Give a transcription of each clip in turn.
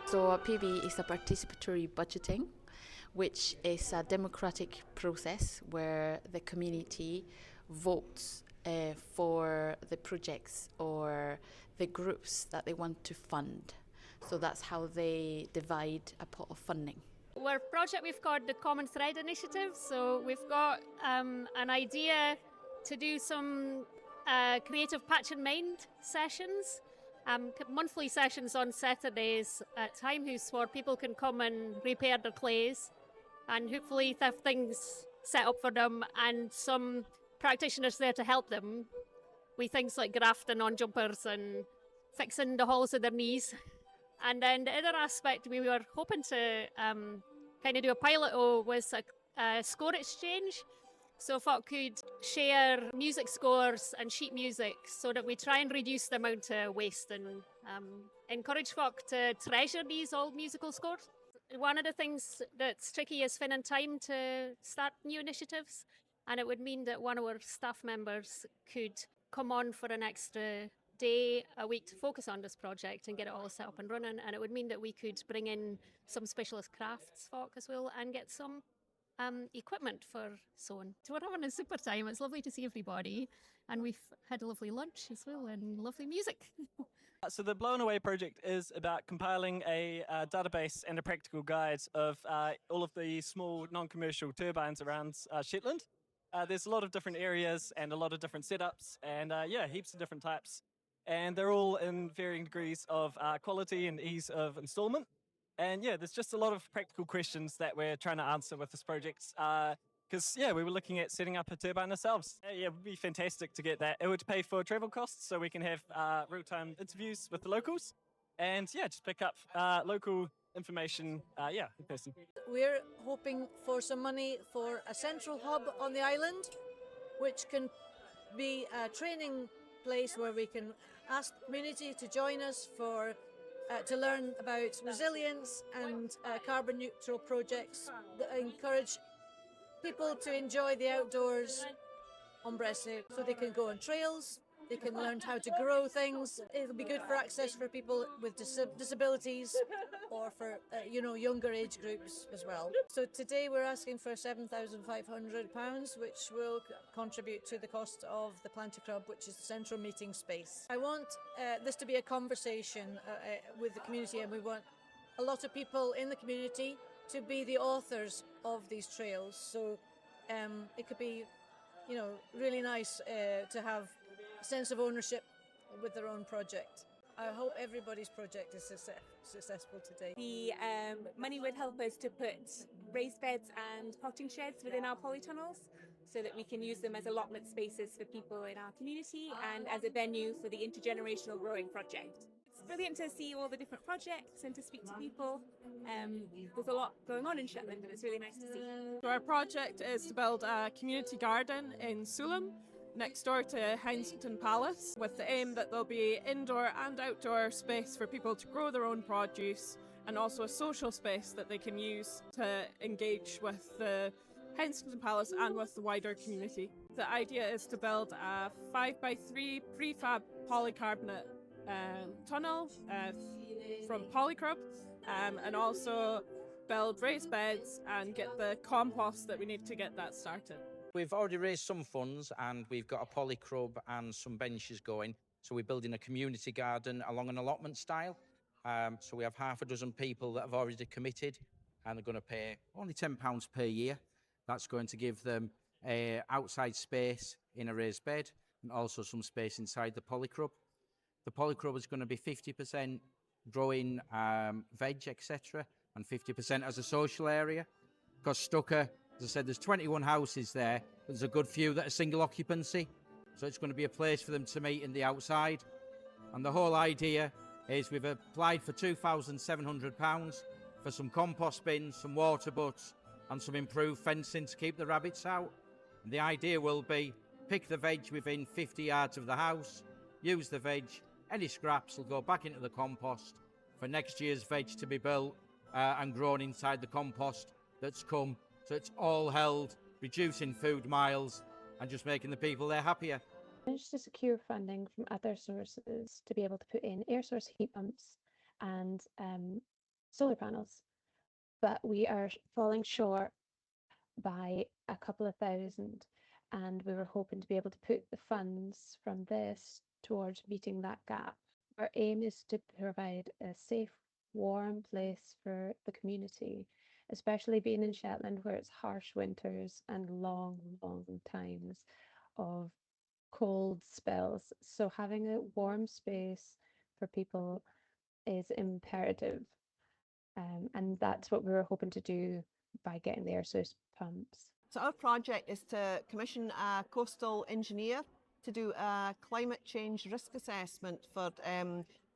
So a PB is a participatory budgeting, which is a democratic process where the community votes for the projects or the groups that they want to fund. So that's how they divide a pot of funding. Our project, we've got the Common Thread Initiative, so we've got an idea to do some creative patch and mind sessions, monthly sessions on Saturdays at Timehouse where people can come and repair their clays and hopefully have things set up for them and some practitioners there to help them with things like grafting on jumpers and fixing the holes in their knees. And then the other aspect we were hoping to kind of do a pilot was a score exchange. So folk could share music scores and sheet music so that we try and reduce the amount of waste and encourage folk to treasure these old musical scores. One of the things that's tricky is finding time to start new initiatives, and it would mean that one of our staff members could come on for an extra day a week to focus on this project and get it all set up and running, and it would mean that we could bring in some specialist crafts folk as well and get some equipment for sewing. So we're having a super time. It's lovely to see everybody, and we've had a lovely lunch as well and lovely music. So the Blown Away project is about compiling a database and a practical guide of all of the small non-commercial turbines around Shetland. There's a lot of different areas and a lot of different setups and heaps of different types. And they're all in varying degrees of quality and ease of installment. And there's just a lot of practical questions that we're trying to answer with this project. Because, we were looking at setting up a turbine ourselves. It would be fantastic to get that. It would pay for travel costs so we can have real-time interviews with the locals. And, just pick up local information, in person. We're hoping for some money for a central hub on the island, which can be a training place where we can ask the community to join us for to learn about resilience and carbon neutral projects that encourage people to enjoy the outdoors on Bressay, so they can go on trails, they can learn how to grow things. It'll be good for access for people with disabilities or for younger age groups as well. So today we're asking for £7,500, which will contribute to the cost of the Planter Club, which is the central meeting space. I want this to be a conversation with the community, and we want a lot of people in the community to be the authors of these trails. So it could be, really nice to have a sense of ownership with their own project. I hope everybody's project is successful today. The money would help us to put raised beds and potting sheds within our polytunnels so that we can use them as allotment spaces for people in our community and as a venue for the intergenerational growing project. It's brilliant to see all the different projects and to speak to people. There's a lot going on in Shetland and it's really nice to see. So our project is to build a community garden in Sulum, next door to Hensington Palace, with the aim that there'll be indoor and outdoor space for people to grow their own produce and also a social space that they can use to engage with the Hensington Palace and with the wider community. The idea is to build a 5x3 prefab polycarbonate tunnel from Polycrub and also build raised beds and get the compost that we need to get that started. We've already raised some funds and we've got a polycrub and some benches going. So we're building a community garden along an allotment style. So we have half a dozen people that have already committed and they're going to pay only £10 per year. That's going to give them outside space in a raised bed and also some space inside the polycrub. The polycrub is going to be 50% growing veg, etc., and 50% as a social area. Because Stucker, as I said, there's 21 houses there, but there's a good few that are single occupancy. So it's going to be a place for them to meet in the outside. And the whole idea is we've applied for £2,700 for some compost bins, some water butts, and some improved fencing to keep the rabbits out. And the idea will be pick the veg within 50 yards of the house, use the veg, any scraps will go back into the compost for next year's veg to be built and grown inside the compost that's come. So it's all held, reducing food miles and just making the people there happier. Managed to secure funding from other sources to be able to put in air source heat pumps and solar panels, but we are falling short by a couple of thousand, and we were hoping to be able to put the funds from this towards meeting that gap. Our aim is to provide a safe, warm place for the community, especially being in Shetland where it's harsh winters and long, long times of cold spells. So having a warm space for people is imperative. And that's what we were hoping to do by getting the air source pumps. So our project is to commission a coastal engineer to do a climate change risk assessment for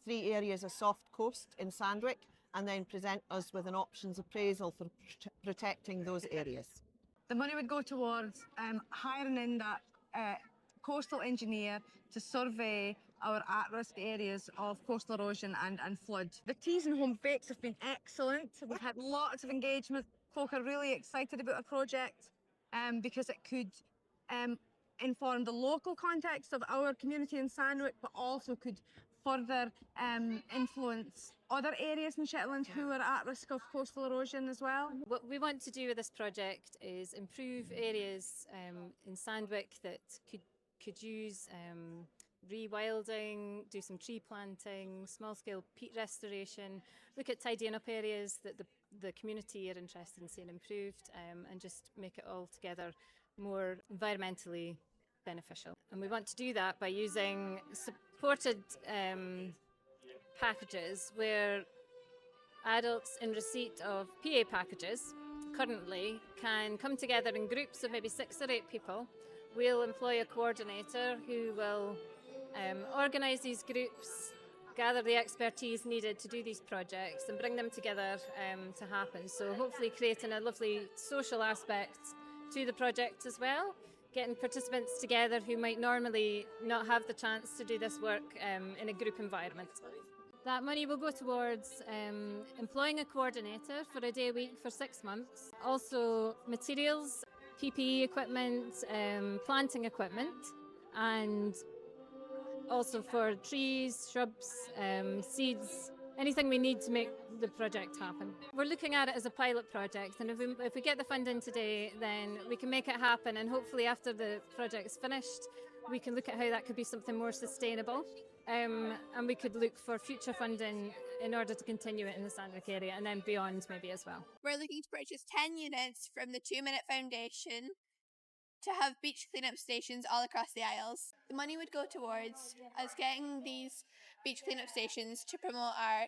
3 areas of soft coast in Sandwich, and then present us with an options appraisal for protecting those areas. The money would go towards hiring in that coastal engineer to survey our at-risk areas of coastal erosion and flood. The teas and home bakes have been excellent. We've had lots of engagement. Folk are really excited about our project because it could inform the local context of our community in Sandwich, but also could further influence other areas in Shetland who are at risk of coastal erosion as well. What we want to do with this project is improve areas in Sandwich that could use rewilding, do some tree planting, small-scale peat restoration, look at tidying up areas that the community are interested in seeing improved, and just make it all together more environmentally beneficial. And we want to do that by using supported packages where adults in receipt of PA packages currently can come together in groups of maybe 6 or 8 people. We'll employ a coordinator who will organise these groups, gather the expertise needed to do these projects and bring them together to happen. So hopefully creating a lovely social aspect to the project as well, getting participants together who might normally not have the chance to do this work in a group environment. That money will go towards employing a coordinator for a day a week for 6 months. Also materials, PPE equipment, planting equipment, and also for trees, shrubs, seeds, anything we need to make the project happen. We're looking at it as a pilot project, and if we get the funding today, then we can make it happen, and hopefully after the project's finished, we can look at how that could be something more sustainable, and we could look for future funding in order to continue it in the Sandwich area and then beyond maybe as well. We're looking to purchase 10 units from the 2 Minute Foundation to have beach cleanup stations all across the Isles. The money would go towards us getting these beach cleanup stations to promote our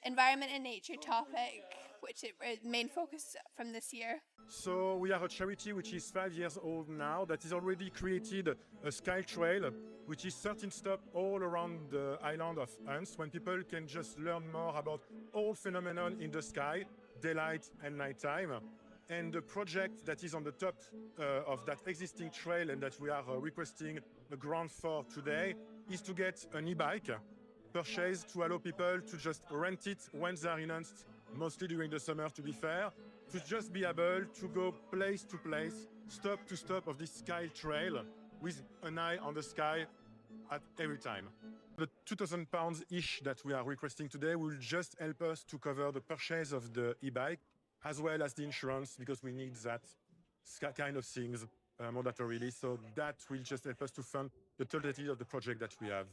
environment and nature topic, which is the main focus from this year. So we are a charity which is 5 years old now that has already created a sky trail which is 13 stops all around the island of Uns, when people can just learn more about all phenomena in the sky, daylight and nighttime. And the project that is on the top of that existing trail and that we are requesting a grant for today is to get an e-bike purchased to allow people to just rent it when they are in Uns, mostly during the summer to be fair, to just be able to go place to place, stop to stop of this sky trail with an eye on the sky at every time. The £2,000-ish that we are requesting today will just help us to cover the purchase of the e-bike as well as the insurance, because we need that kind of things mandatorily. So that will just help us to fund the totality of the project that we have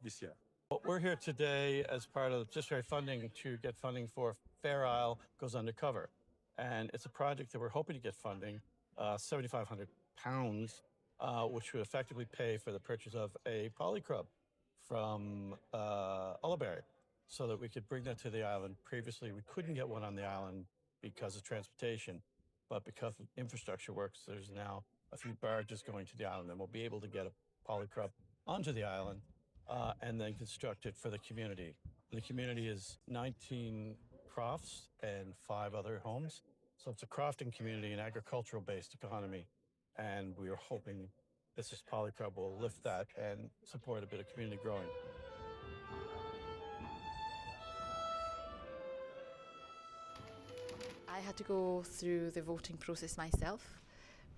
this year. Well, we're here today as part of Participatory funding to get funding for Fair Isle Goes Undercover. And it's a project that we're hoping to get funding, £7,500, which would effectively pay for the purchase of a polycrub from Ullaberry so that we could bring that to the island. Previously, we couldn't get one on the island because of transportation, but because of infrastructure works, there's now a few barges going to the island, and we'll be able to get a polycrub onto the island and then construct it for the community. The community is 19 crofts and 5 other homes. So it's a crofting community, an agricultural-based economy, and we are hoping this polycrub will lift that and support a bit of community growing. I had to go through the voting process myself,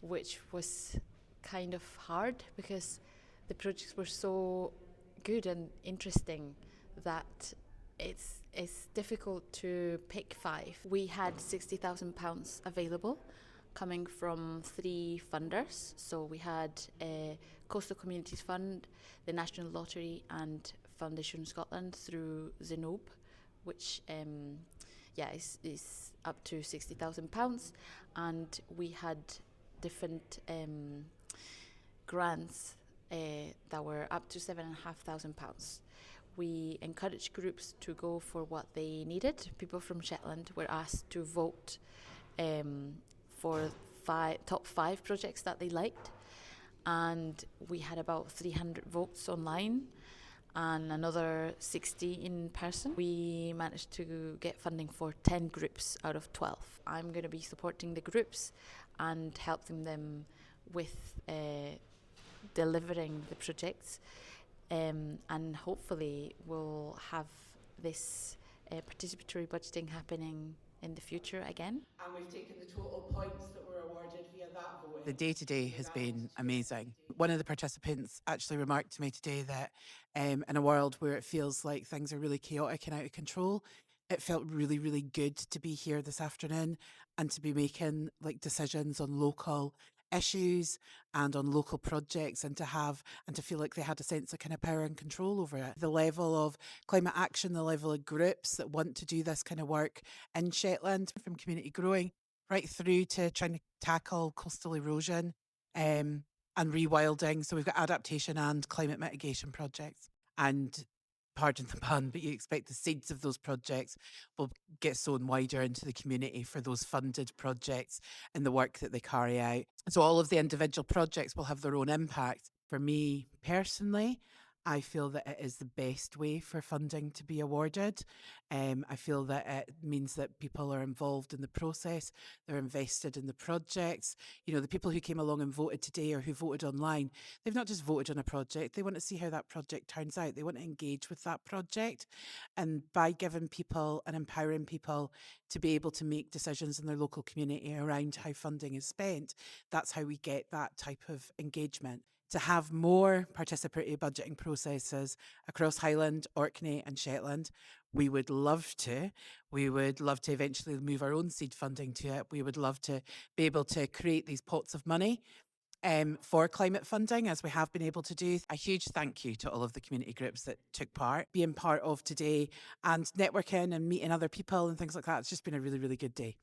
which was kind of hard because the projects were so good and interesting that it's difficult to pick five. We had £60,000 available, coming from three funders. So we had a Coastal Communities Fund, the National Lottery, and Foundation Scotland through Zenobe, which is up to £60,000, and we had different grants that were up to £7,500. We encouraged groups to go for what they needed. People from Shetland were asked to vote for top five projects that they liked, and we had about 300 votes online and another 60 in person. We managed to get funding for 10 groups out of 12. I'm going to be supporting the groups and helping them with delivering the projects, and hopefully we'll have this participatory budgeting happening in the future again. And we've taken the total points that were awarded via that voting. The day-to-day has been amazing. One of the participants actually remarked to me today that in a world where it feels like things are really chaotic and out of control, it felt really, really good to be here this afternoon and to be making like decisions on local issues and on local projects, and to feel like they had a sense of kind of power and control over it. The level of climate action, the level of groups that want to do this kind of work in Shetland, from community growing right through to trying to tackle coastal erosion and rewilding. So we've got adaptation and climate mitigation projects. And pardon the pun, but you expect the seeds of those projects will get sown wider into the community for those funded projects and the work that they carry out. So all of the individual projects will have their own impact. For me personally, I feel that it is the best way for funding to be awarded. I feel that it means that people are involved in the process, they're invested in the projects. You know, the people who came along and voted today or who voted online, they've not just voted on a project, they want to see how that project turns out. They want to engage with that project. And by giving people and empowering people to be able to make decisions in their local community around how funding is spent, that's how we get that type of engagement. To have more participatory budgeting processes across Highland, Orkney and Shetland. We would love to. We would love to eventually move our own seed funding to it. We would love to be able to create these pots of money for climate funding, as we have been able to do. A huge thank you to all of the community groups that took part, being part of today and networking and meeting other people and things like that. It's just been a really, really good day.